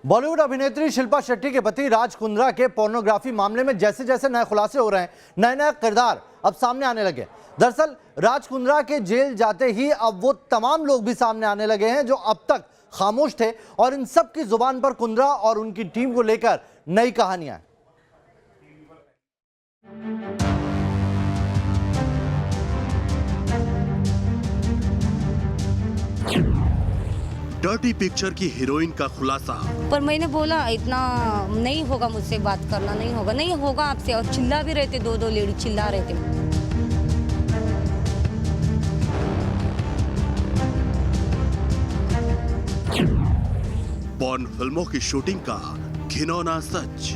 बॉलीवुड अभिनेत्री शिल्पा शेट्टी के पति राज कुंद्रा के पोर्नोग्राफी मामले में जैसे जैसे नए खुलासे हो रहे हैं, नए नए किरदार अब सामने आने लगे। दरअसल राज कुंद्रा के जेल जाते ही अब वो तमाम लोग भी सामने आने लगे हैं जो अब तक खामोश थे, और इन सब की जुबान पर कुंद्रा और उनकी टीम को लेकर नई कहानियां हैं। डर्टी पिक्चर की हीरोइन का खुलासा। पर मैंने बोला इतना नहीं होगा, मुझसे बात करना नहीं होगा आपसे। और चिल्ला भी रहे थे, दो लेडी चिल्ला रहे थे। पॉर्न फिल्मों की शूटिंग का घिनौना सच।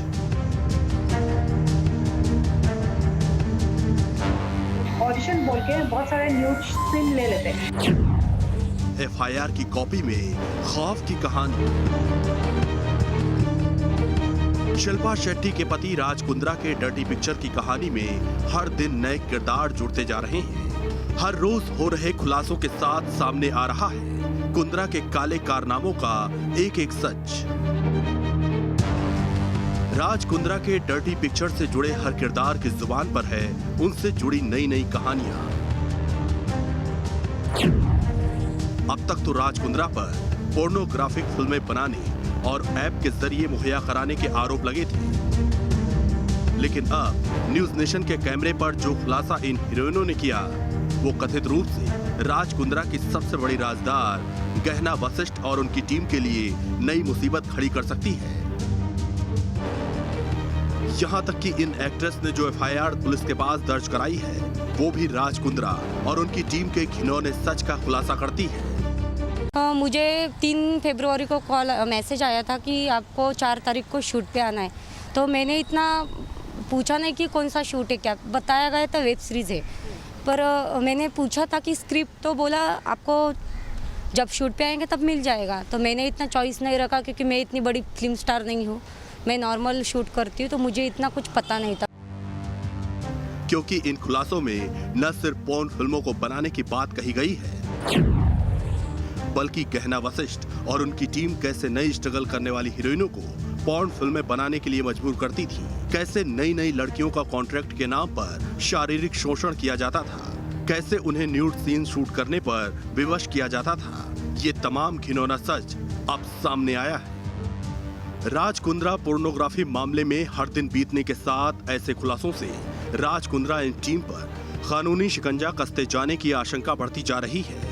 ऑडिशन बोल के बहुत सारे न्यूड सीन ले लेते हैं। एफआईआर की कॉपी में खौफ की कहानी। शिल्पा शेट्टी के पति राज कुंद्रा के डर्टी पिक्चर की कहानी में हर दिन नए किरदार जुड़ते जा रहे हैं। हर रोज हो रहे खुलासों के साथ सामने आ रहा है कुंद्रा के काले कारनामों का एक एक सच। राज कुंद्रा के डर्टी पिक्चर से जुड़े हर किरदार की जुबान पर है उनसे जुड़ी नई नई कहानियां। अब तक तो राज कुंद्रा पर पोर्नोग्राफिक फिल्में बनाने और ऐप के जरिए मुहैया कराने के आरोप लगे थे, लेकिन अब न्यूज नेशन के कैमरे पर जो खुलासा इन हीरोइनों ने किया वो कथित रूप से राज कुंद्रा की सबसे बड़ी राजदार गहना वशिष्ठ और उनकी टीम के लिए नई मुसीबत खड़ी कर सकती है। यहां तक कि इन एक्ट्रेस ने जो एफआईआर पुलिस के पास दर्ज कराई है वो भी राज कुंद्रा और उनकी टीम के घिनौने सच का खुलासा करती है। मुझे 3 फरवरी को कॉल मैसेज आया था कि आपको 4 तारीख को शूट पे आना है। तो मैंने इतना पूछा नहीं कि कौन सा शूट है, क्या बताया गया था वेब सीरीज है। पर मैंने पूछा था कि स्क्रिप्ट, तो बोला आपको जब शूट पे आएंगे तब मिल जाएगा। तो मैंने इतना चॉइस नहीं रखा क्योंकि मैं इतनी बड़ी फिल्म स्टार नहीं हूँ, मैं नॉर्मल शूट करती हूँ, तो मुझे इतना कुछ पता नहीं था। क्योंकि इन खुलासों में न सिर्फ पॉर्न फिल्मों को बनाने की बात कही गई है, बल्कि गहना वशिष्ठ और उनकी टीम कैसे नई स्ट्रगल करने वाली हीरोइनों को पॉर्न फिल्में बनाने के लिए मजबूर करती थी, कैसे नई नई लड़कियों का कॉन्ट्रैक्ट के नाम पर शारीरिक शोषण किया जाता था, कैसे उन्हें न्यूड सीन शूट करने पर विवश किया जाता था। ये तमाम घिनौना सच अब सामने आया है। राज कुंद्रा पोर्नोग्राफी मामले में हर दिन बीतने के साथ ऐसे खुलासों से राज कुंद्रा इन टीम पर कानूनी शिकंजा कसते जाने की आशंका बढ़ती जा रही है।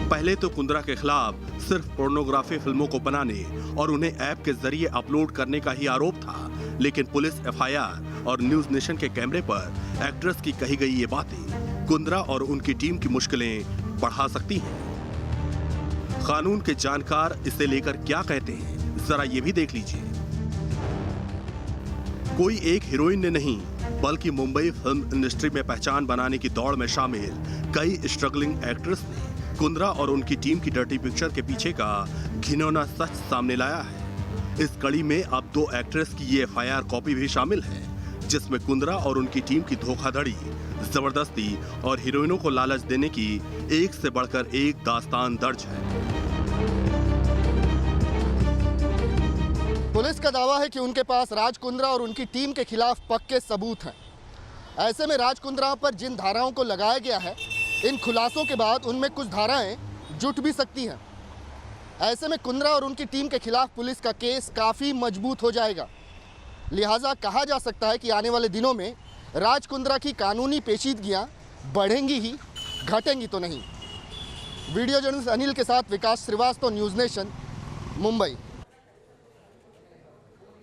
पहले तो कुंद्रा के खिलाफ सिर्फ पोर्नोग्राफी फिल्मों को बनाने और उन्हें ऐप के जरिए अपलोड करने का ही आरोप था, लेकिन पुलिस एफआईआर और न्यूज नेशन के कैमरे पर एक्ट्रेस की कही गई ये बातें कुंद्रा और उनकी टीम की मुश्किलें बढ़ा सकती हैं। कानून के जानकार इसे लेकर क्या कहते हैं, जरा ये भी देख लीजिए। कोई एक हीरोइन ने नहीं, बल्कि मुंबई फिल्म इंडस्ट्री में पहचान बनाने की दौड़ में शामिल कई स्ट्रगलिंग एक्ट्रेस ने कुंद्रा और उनकी टीम की डर्टी पिक्चर के पीछे का घिनौना सच सामने लाया है। इस कड़ी में अब 2 एक्ट्रेस की ये एफआईआर कॉपी भी शामिल है, जिसमें कुंद्रा और उनकी टीम की धोखाधड़ी, जबरदस्ती और हीरोइनों को लालच देने की एक से बढ़कर एक दास्तान दर्ज है। पुलिस का दावा है कि उनके पास राज कुंद्रा और उनकी टीम के खिलाफ पक्के सबूत हैं। ऐसे में राज कुंद्रा पर जिन धाराओं को लगाया गया है, इन खुलासों के बाद उनमें कुछ धाराएं जुट भी सकती हैं। ऐसे में कुंद्रा और उनकी टीम के खिलाफ पुलिस का केस काफ़ी मजबूत हो जाएगा। लिहाजा कहा जा सकता है कि आने वाले दिनों में राज कुंद्रा की कानूनी पेचीदगियां बढ़ेंगी ही, घटेंगी तो नहीं। वीडियो जर्नलिस्ट अनिल के साथ विकास श्रीवास्तव, न्यूज़ नेशन, मुंबई।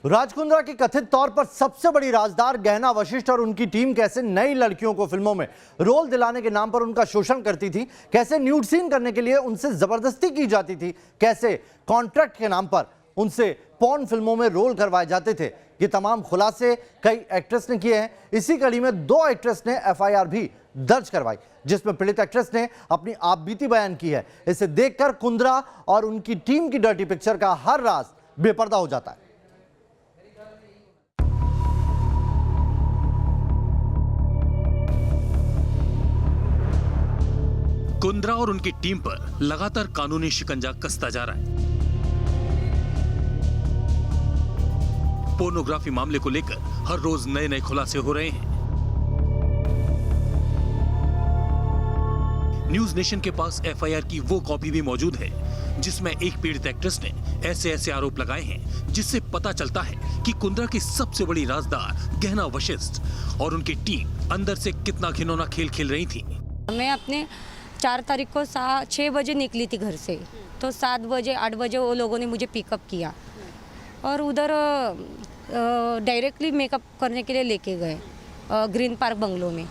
राज कुंद्रा की कथित तौर पर सबसे बड़ी राजदार गहना वशिष्ठ और उनकी टीम कैसे नई लड़कियों को फिल्मों में रोल दिलाने के नाम पर उनका शोषण करती थी, कैसे न्यूड सीन करने के लिए उनसे जबरदस्ती की जाती थी, कैसे कॉन्ट्रैक्ट के नाम पर उनसे पॉर्न फिल्मों में रोल करवाए जाते थे। ये तमाम खुलासे कई एक्ट्रेस ने किए हैं। इसी कड़ी में 2 एक्ट्रेस ने एफआईआर भी दर्ज करवाई, जिसमें पीड़ित एक्ट्रेस ने अपनी आपबीती बयान की है। इसे देखकर कुंद्रा और उनकी टीम की डर्टी पिक्चर का हर राज बेपर्दा हो जाता है। कुंद्रा कुंद्रा और उनकी टीम पर लगातार कानूनी शिकंजा कसता जा रहा है। पोर्नोग्राफी मामले को लेकर हर रोज नए नए खुलासे हो रहे हैं। न्यूज नेशन के पास एफआईआर की वो कॉपी भी मौजूद है जिसमें एक पीड़ित एक्ट्रेस ने ऐसे आरोप लगाए हैं जिससे पता चलता है कि कुंद्रा की सबसे बड़ी राजदार गहना वशिष्ठ और उनकी टीम अंदर से कितना घिनौना खेल खेल रही थी। मैं अपने 4 तारीख को 6 बजे निकली थी घर से, तो 7 बजे 8 बजे वो लोगों ने मुझे पिकअप किया और उधर डायरेक्टली मेकअप करने के लिए लेके गए ग्रीन पार्क बंगलो में।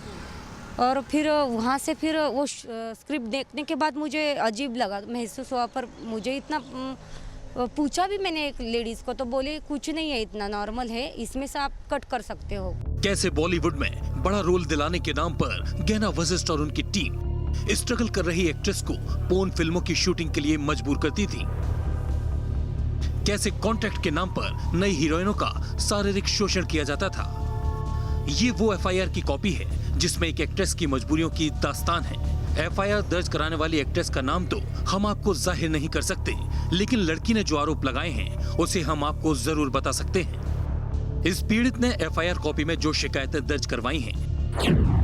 और फिर वहाँ से फिर वो स्क्रिप्ट देखने के बाद मुझे अजीब लगा, महसूस हुआ। पर मुझे इतना पूछा भी मैंने एक लेडीज़ को, तो बोले कुछ नहीं है, इतना नॉर्मल है, इसमें से आप कट कर सकते हो। कैसे बॉलीवुड में बड़ा रोल दिलाने के नाम पर गहना वशिष्ठ और उनकी टीम स्ट्रगल कर रही एक्ट्रेस को पोर्न फिल्मों की शूटिंग के लिए मजबूर करती थी। कैसे कॉन्ट्रैक्ट के नाम पर नई हीरोइनों का शारीरिक शोषण किया जाता था। ये वो एफआईआर की कॉपी है जिसमें एक एक्ट्रेस की मजबूरियों की दास्तान है। एफआईआर दर्ज कराने वाली एक्ट्रेस का नाम तो हम आपको जाहिर नहीं कर सकते, लेकिन लड़की ने जो आरोप लगाए हैं उसे हम आपको जरूर बता सकते हैं। इस पीड़ित ने एफआईआर कॉपी में जो शिकायतें दर्ज करवाई हैं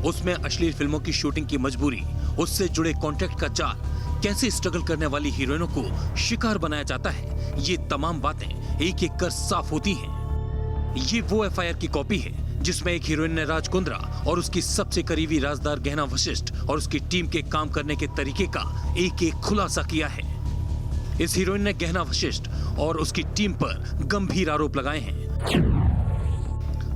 उसमें अश्लील फिल्मों की शूटिंग की मजबूरी, उससे जुड़े कॉन्ट्रैक्ट का जाल, कैसे स्ट्रगल करने वाली हीरोइनों को शिकार बनाया जाता है, ये तमाम बातें एक एक कर साफ होती हैं। ये वो एफआईआर की कॉपी है जिसमें एक हीरोइन ने राज कुंद्रा और उसकी सबसे करीबी राजदार गहना वशिष्ठ और उसकी टीम के काम करने के तरीके का एक खुलासा किया है। इस हीरोइन ने गहना वशिष्ठ और उसकी टीम पर गंभीर आरोप लगाए हैं।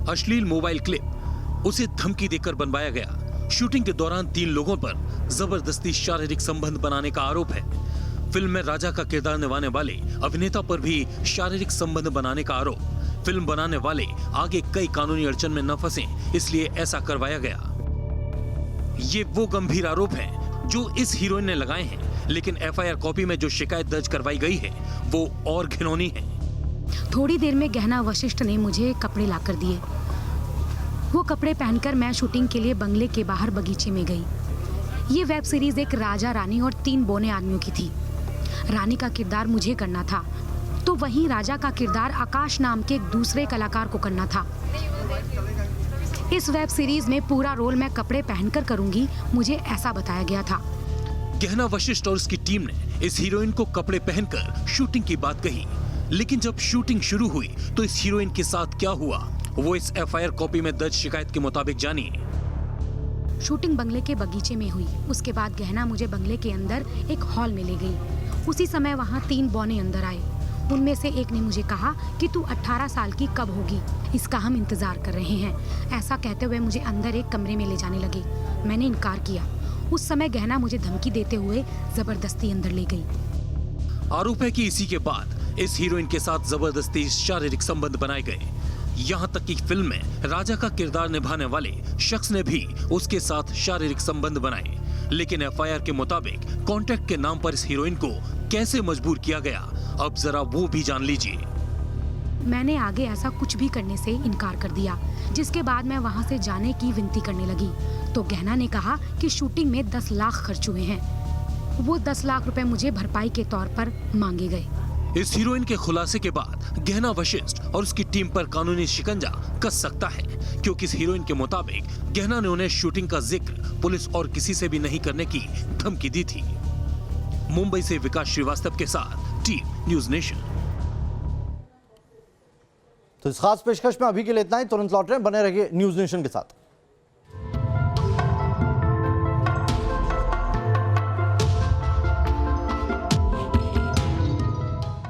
अश्लील मोबाइल क्लिप उसे धमकी देकर बनवाया गया। शूटिंग के दौरान 3 लोगों पर जबरदस्ती शारीरिक संबंध बनाने का आरोप है। फिल्म में राजा का किरदार निभाने वाले अभिनेता पर भी शारीरिक संबंध बनाने का आरोप। फिल्म बनाने वाले आगे कई कानूनी अड़चन में न फंसे, इसलिए ऐसा करवाया गया। ये वो गंभीर आरोप हैं जो इस हीरोइन ने लगाए हैं, लेकिन एफआईआर कॉपी में जो शिकायत दर्ज करवाई गई है वो और घिनौनी है। थोड़ी देर में गहना वशिष्ठ ने मुझे कपड़े लाकर दिए। वो कपड़े पहनकर मैं शूटिंग के लिए बंगले के बाहर बगीचे में गई। ये वेब सीरीज एक राजा रानी और 3 बौने आदमियों की थी। रानी का किरदार मुझे करना था, तो वहीं राजा का किरदार आकाश नाम के एक दूसरे कलाकार को करना था। इस वेब सीरीज में पूरा रोल मैं कपड़े पहनकर करूंगी, मुझे ऐसा बताया गया था। गहना वशिष्ठ और उसकी टीम ने इस हीरोइन को कपड़े पहनकर शूटिंग की बात कही, लेकिन जब शूटिंग शुरू हुई तो इस हीरोइन के साथ क्या हुआ वो इस एफआईआर कॉपी में दर्ज शिकायत के मुताबिक जानिए। शूटिंग बंगले के बगीचे में हुई। उसके बाद गहना मुझे बंगले के अंदर एक हॉल में ले गई। उसी समय वहाँ 3 बौने अंदर आए। उनमें से एक ने मुझे कहा कि तू 18 साल की कब होगी, इसका हम इंतजार कर रहे हैं। ऐसा कहते हुए मुझे अंदर एक कमरे में ले जाने लगे। मैंने इनकार किया। उस समय गहना मुझे धमकी देते हुए जबरदस्ती अंदर ले गई। आरोप है कि इसी के बाद इस हीरोइन के साथ जबरदस्ती शारीरिक संबंध बनाए गए। यहाँ तक कि फिल्म में राजा का किरदार निभाने वाले शख्स ने भी उसके साथ शारीरिक संबंध बनाए। लेकिन एफआईआर के मुताबिक कॉन्ट्रैक्ट के नाम पर इस हीरोइन को कैसे मजबूर किया गया, अब जरा वो भी जान लीजिए। मैंने आगे ऐसा कुछ भी करने से इनकार कर दिया, जिसके बाद मैं वहां से जाने की विनती करने लगी तो गहना ने कहा कि शूटिंग में 10 लाख खर्च हुए हैं। वो 10 लाख रुपए मुझे भरपाई के तौर पर मांगे गए। इस हीरोइन के खुलासे के बाद गहना वशिष्ठ और उसकी टीम पर कानूनी शिकंजा कस सकता है, क्योंकि इस हीरोइन के मुताबिक गहना ने उन्हें शूटिंग का जिक्र पुलिस और किसी से भी नहीं करने की धमकी दी थी। मुंबई से विकास श्रीवास्तव के साथ टीम न्यूज नेशन। तो इस खास पेशकश में अभी के लिए इतना ही। तुरंत लौट रहे हैं, बने रहिए न्यूज नेशन के साथ।